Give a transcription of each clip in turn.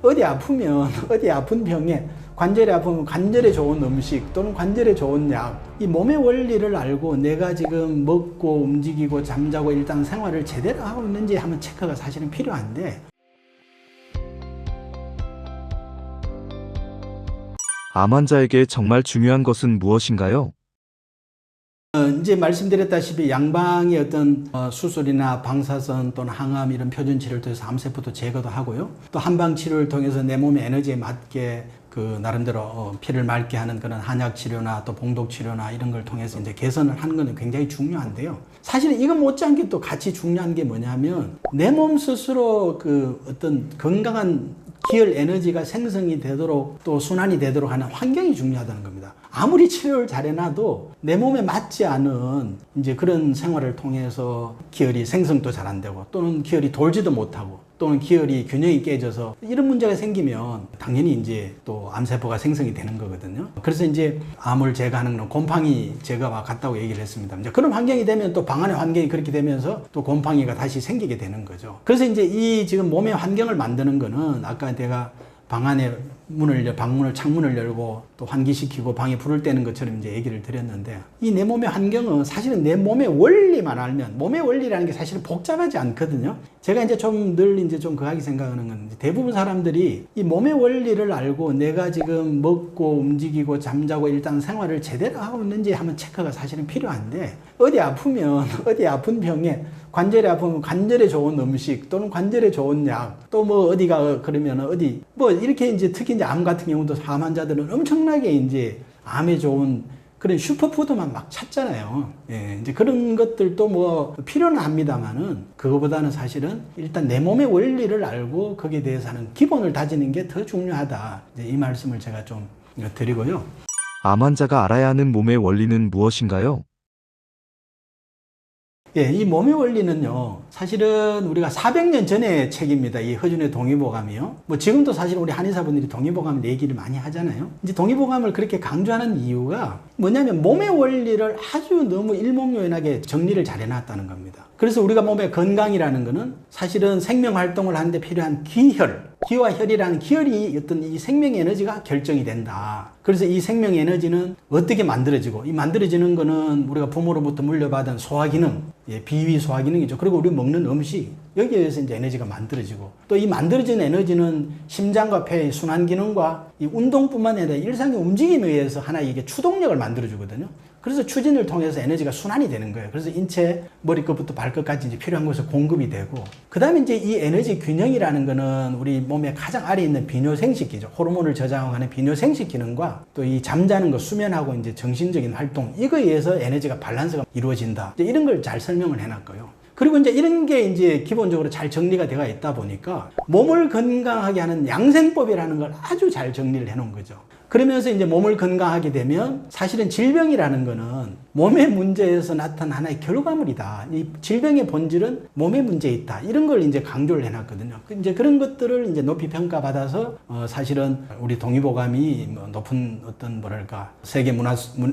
어디 아프면 어디 아픈 병에 관절이 아프면 관절에 좋은 음식 또는 관절에 좋은 약, 이 몸의 원리를 알고 내가 지금 먹고 움직이고 잠자고 일단 생활을 제대로 하고 있는지 한번 체크가 사실은 필요한데, 암 환자에게 정말 중요한 것은 무엇인가요? 이제 말씀드렸다시피 양방의 어떤 수술이나 방사선 또는 항암 이런 표준 치료를 통해서 암세포도 제거도 하고요. 또 한방 치료를 통해서 내 몸의 에너지에 맞게 그 나름대로 피를 맑게 하는 그런 한약 치료나 또 봉독 치료나 이런 걸 통해서 이제 개선을 하는 것은 굉장히 중요한데요. 사실은 이거 못지않게 또 같이 중요한 게 뭐냐면 내 몸 스스로 그 어떤 건강한 기혈 에너지가 생성이 되도록 또 순환이 되도록 하는 환경이 중요하다는 겁니다. 아무리 치료를 잘해놔도 내 몸에 맞지 않은 이제 그런 생활을 통해서 기혈이 생성도 잘 안 되고 또는 기혈이 돌지도 못하고 또는 기혈이 균형이 깨져서 이런 문제가 생기면 당연히 이제 또 암세포가 생성이 되는 거거든요. 그래서 이제 암을 제거하는 건 곰팡이 제거와 같다고 얘기를 했습니다. 이제 그런 환경이 되면 또 방 안의 환경이 그렇게 되면서 또 곰팡이가 다시 생기게 되는 거죠. 그래서 이제 이 지금 몸의 환경을 만드는 거는 아까 내가 방 안에 방문을, 창문을 열고 또 환기시키고 방에 불을 떼는 것처럼 이제 얘기를 드렸는데, 이 내 몸의 환경은 사실은 내 몸의 원리만 알면, 몸의 원리라는 게 사실은 복잡하지 않거든요. 제가 이제 좀 늘 이제 좀 거하게 생각하는 건 대부분 사람들이 이 몸의 원리를 알고 내가 지금 먹고 움직이고 잠자고 일단 생활을 제대로 하고 있는지 한번 체크가 사실은 필요한데, 어디 아프면 어디 아픈 병에 관절이 아프면 관절에 좋은 음식 또는 관절에 좋은 약, 또 뭐 어디가 그러면 어디 뭐 이렇게 이제 특히 이제 암 같은 경우도 암 환자들은 엄청나게 이제 암에 좋은 그런 슈퍼푸드만 막 찾잖아요. 예, 이제 그런 것들도 뭐 필요는 합니다만은 그거보다는 사실은 일단 내 몸의 원리를 알고 거기에 대해서는 기본을 다지는 게 더 중요하다. 이제 이 말씀을 제가 좀 드리고요. 암 환자가 알아야 하는 몸의 원리는 무엇인가요? 예, 이 몸의 원리는요, 사실은 우리가 400년 전의 책입니다. 이 허준의 동의보감이요. 뭐 지금도 사실 우리 한의사분들이 동의보감 얘기를 많이 하잖아요. 이제 동의보감을 그렇게 강조하는 이유가 뭐냐면 몸의 원리를 아주 너무 일목요연하게 정리를 잘 해놨다는 겁니다. 그래서 우리가 몸의 건강이라는 거는 사실은 생명 활동을 하는데 필요한 기와 혈이라는 기혈이 어떤 이 생명 에너지가 결정이 된다. 그래서 이 생명 에너지는 어떻게 만들어지고, 이 만들어지는 거는 우리가 부모로부터 물려받은 소화기능, 비위 소화기능이죠. 그리고 우리 먹는 음식, 여기에 의해서 이제 에너지가 만들어지고, 또 이 만들어진 에너지는 심장과 폐의 순환기능과 이 운동뿐만 아니라 일상의 움직임에 의해서 하나의 이게 추동력을 만들어주거든요. 그래서 추진을 통해서 에너지가 순환이 되는 거예요. 그래서 인체 머리끝부터 발끝까지 이제 필요한 곳에 공급이 되고, 그 다음에 이제 이 에너지 균형이라는 거는 우리 몸의 가장 아래에 있는 비뇨생식기죠. 호르몬을 저장하는 비뇨생식 기능과 또 이 잠자는 거, 수면하고 이제 정신적인 활동, 이거에 의해서 에너지가 밸런스가 이루어진다. 이런 걸 잘 설명을 해놨고요. 그리고 이제 이런 게 이제 기본적으로 잘 정리가 되어 있다 보니까 몸을 건강하게 하는 양생법이라는 걸 아주 잘 정리를 해 놓은 거죠. 그러면서 이제 몸을 건강하게 되면 사실은 질병이라는 거는 몸의 문제에서 나타난 하나의 결과물이다. 이 질병의 본질은 몸의 문제에 있다. 이런 걸 이제 강조를 해놨거든요. 이제 그런 것들을 이제 높이 평가받아서 사실은 우리 동의보감이 뭐 높은 어떤 뭐랄까 세계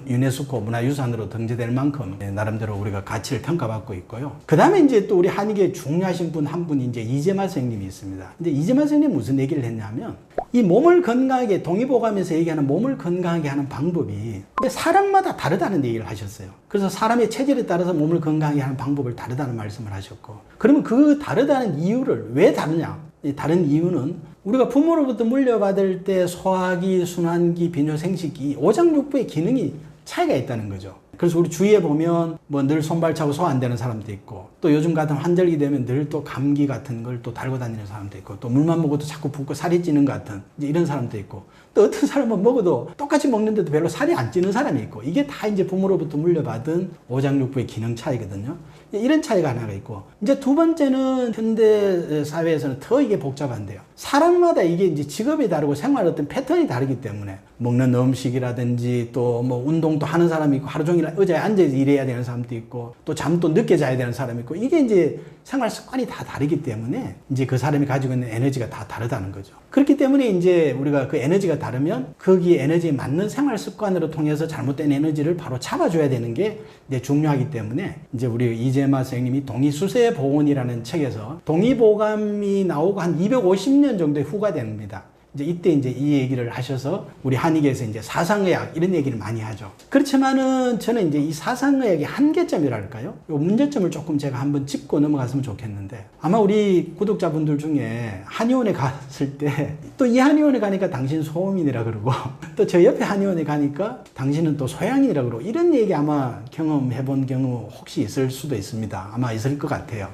유네스코 문화유산으로 등재될 만큼 나름대로 우리가 가치를 평가받고 있고요. 그 다음에 이제 또 우리 한의계 중요하신 분 한 분이 이제 이재만 선생님이 있습니다. 근데 이재만 선생님이 무슨 얘기를 했냐면 이 몸을 건강하게 동의보감에서 얘기하는 몸을 건강하게 하는 방법이 근데 사람마다 다르다는 얘기를 하셨어요. 그래서 사람의 체질에 따라서 몸을 건강하게 하는 방법을 다르다는 말씀을 하셨고, 그러면 그 다르다는 이유를 왜 다르냐? 이 다른 이유는 우리가 부모로부터 물려받을 때 소화기, 순환기, 비뇨생식기, 오장육부의 기능이 차이가 있다는 거죠. 그래서 우리 주위에 보면 뭐 늘 손발 차고 소화 안 되는 사람도 있고, 또 요즘 같은 환절기 되면 늘 또 감기 같은 걸 또 달고 다니는 사람도 있고, 또 물만 먹어도 자꾸 붓고 살이 찌는 것 같은 이제 이런 사람도 있고, 또 어떤 사람은 먹어도 똑같이 먹는데도 별로 살이 안 찌는 사람이 있고, 이게 다 이제 부모로부터 물려받은 오장육부의 기능 차이거든요. 이런 차이가 하나가 있고, 이제 두 번째는 현대 사회에서는 더 이게 복잡한데요. 사람마다 이게 이제 직업이 다르고 생활 어떤 패턴이 다르기 때문에 먹는 음식이라든지 또 뭐 운동도 하는 사람이 있고, 하루 종일 의자에 앉아서 일해야 되는 사람도 있고, 또 잠도 늦게 자야 되는 사람이 있고, 이게 이제 생활 습관이 다 다르기 때문에 이제 그 사람이 가지고 있는 에너지가 다 다르다는 거죠. 그렇기 때문에 이제 우리가 그 에너지가 다르면 거기에 에너지에 맞는 생활 습관으로 통해서 잘못된 에너지를 바로 잡아줘야 되는 게 이제 중요하기 때문에 이제 우리 이재마 선생님이 동의수세 보온이라는 책에서 동의보감이 나오고 한 250년 정도의 후가 됩니다. 이때 이 얘기를 하셔서 우리 한의계에서 사상의학 이런 얘기를 많이 하죠. 그렇지만은 저는 이 사상의학의 한계점이랄까요? 요 문제점을 조금 제가 한번 짚고 넘어갔으면 좋겠는데, 아마 우리 구독자분들 중에 한의원에 갔을 때 또 이 한의원에 가니까 당신 소음인이라 그러고 또 저 옆에 한의원에 가니까 당신은 또 소양인이라 그러고 이런 얘기 아마 경험해 본 경우 혹시 있을 수도 있습니다. 아마 있을 것 같아요.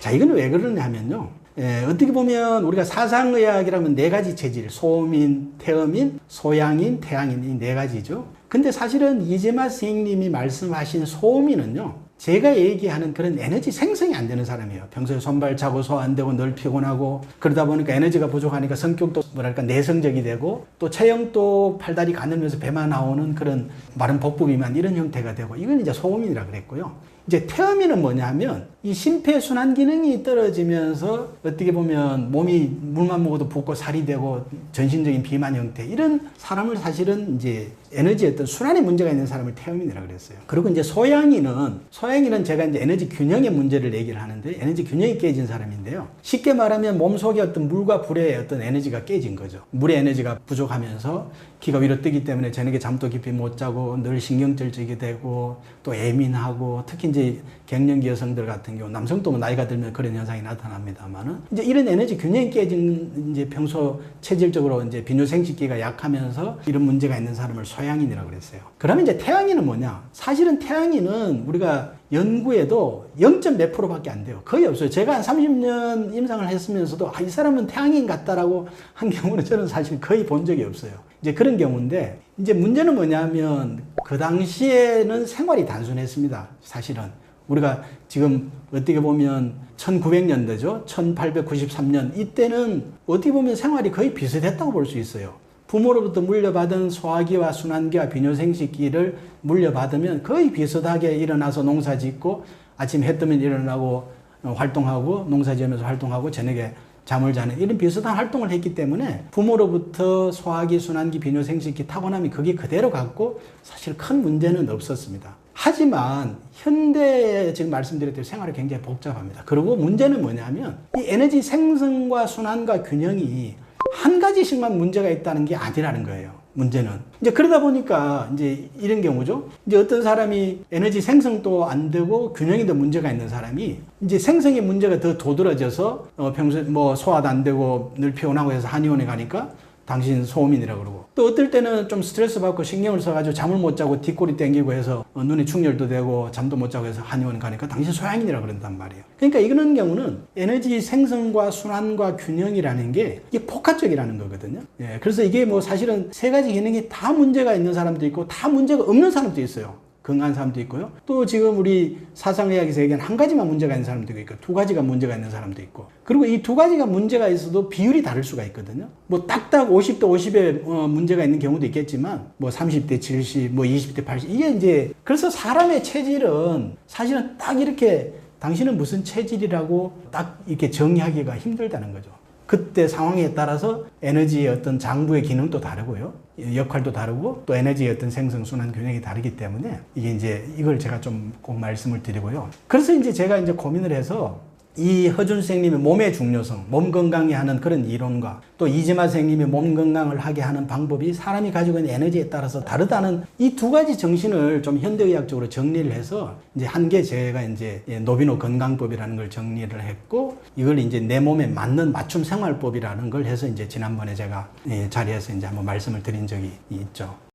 자, 이건 왜 그러냐 하면요. 어떻게 보면 우리가 사상의학이라면 네 가지 체질, 소음인, 태음인, 소양인, 태양인 이 네 가지죠. 근데 사실은 이재마 선생님이 말씀하신 소음인은요, 제가 얘기하는 그런 에너지 생성이 안 되는 사람이에요. 평소에 손발 차고 소화 안 되고 늘 피곤하고 그러다 보니까 에너지가 부족하니까 성격도 내성적이 되고 또 체형도 팔다리 가늘면서 배만 나오는 그런 마른 복부 비만 이런 형태가 되고, 이건 이제 소음인이라 그랬고요. 이제 태음인은 뭐냐면 이 심폐순환 기능이 떨어지면서 어떻게 보면 몸이 물만 먹어도 붓고 살이 되고 전신적인 비만 형태, 이런 사람을 사실은 이제 에너지 어떤 순환에 문제가 있는 사람을 태음인이라고 그랬어요. 그리고 이제 소양인은 제가 이제 에너지 균형의 문제를 얘기를 하는데, 에너지 균형이 깨진 사람인데요. 쉽게 말하면 몸속에 어떤 물과 불의 어떤 에너지가 깨진 거죠. 물의 에너지가 부족하면서 기가 위로 뜨기 때문에 저녁에 잠도 깊이 못 자고 늘 신경질지게 되고 또 예민하고, 특히 이제 갱년기 여성들 같은 경우, 남성도 뭐 나이가 들면 그런 현상이 나타납니다만은, 이제 이런 에너지 균형이 깨진 이제 평소 체질적으로 이제 비뇨생식기가 약하면서 이런 문제가 있는 사람을 소양인이라고 그랬어요. 그러면 이제 태양인은 뭐냐? 사실은 태양인은 우리가 연구에도 0.몇 %밖에 안 돼요. 거의 없어요. 제가 한 30년 임상을 했으면서도 이 사람은 태양인 같다라고 한 경우는 저는 사실 거의 본 적이 없어요. 이제 그런 경우인데, 이제 문제는 뭐냐면 그 당시에는 생활이 단순했습니다. 사실은 우리가 지금 어떻게 보면 1900년대죠. 1893년 이때는 어떻게 보면 생활이 거의 비슷했다고 볼 수 있어요. 부모로부터 물려받은 소화기와 순환기와 비뇨생식기를 물려받으면 거의 비슷하게 일어나서 농사 짓고 아침 해 뜨면 일어나고 활동하고 농사 지으면서 활동하고 저녁에 잠을 자는 이런 비슷한 활동을 했기 때문에 부모로부터 소화기, 순환기, 비뇨생식기 타고남이 그게 그대로 갔고 사실 큰 문제는 없었습니다. 하지만 현대에 지금 말씀드렸듯이 생활이 굉장히 복잡합니다. 그리고 문제는 뭐냐면 이 에너지 생성과 순환과 균형이 한 가지씩만 문제가 있다는 게 아니라는 거예요. 문제는. 이제 그러다 보니까 이제 이런 경우죠. 이제 어떤 사람이 에너지 생성도 안 되고 균형에도 문제가 있는 사람이 이제 생성의 문제가 더 도드라져서 평소에 뭐 소화도 안 되고 늘 피곤하고 해서 한의원에 가니까 당신 소음인이라고 그러고, 또 어떨 때는 좀 스트레스 받고 신경을 써가지고 잠을 못 자고 뒷골이 땡기고 해서 눈에 충혈도 되고 잠도 못 자고 해서 한의원 가니까 당신 소양인이라고 그런단 말이에요. 그러니까 이런 경우는 에너지 생성과 순환과 균형이라는 게 이게 복합적이라는 거거든요. 예, 그래서 이게 뭐 사실은 세 가지 기능이 다 문제가 있는 사람도 있고 다 문제가 없는 사람도 있어요. 건강한 사람도 있고요. 또 지금 우리 사상의학에서 얘기하는 한 가지만 문제가 있는 사람도 있고 두 가지가 문제가 있는 사람도 있고, 그리고 이 두 가지가 문제가 있어도 비율이 다를 수가 있거든요. 뭐 딱딱 50대 50에 문제가 있는 경우도 있겠지만 뭐 30대 70, 뭐 20대 80, 이게 이제 그래서 사람의 체질은 사실은 딱 이렇게 당신은 무슨 체질이라고 딱 이렇게 정의하기가 힘들다는 거죠. 그때 상황에 따라서 에너지의 어떤 장부의 기능도 다르고요. 역할도 다르고 또 에너지의 어떤 생성, 순환, 균형이 다르기 때문에 이게 이제 이걸 제가 좀 꼭 말씀을 드리고요. 그래서 이제 제가 이제 고민을 해서 이 허준 선생님의 몸의 중요성, 몸 건강에 하는 그런 이론과 또 이재마 선생님의 몸 건강을 하게 하는 방법이 사람이 가지고 있는 에너지에 따라서 다르다는 이 두 가지 정신을 좀 현대의학적으로 정리를 해서 이제 한 게 제가 이제 노비노 건강법이라는 걸 정리를 했고, 이걸 이제 내 몸에 맞는 맞춤 생활법이라는 걸 해서 이제 지난번에 제가 자리에서 이제 한번 말씀을 드린 적이 있죠.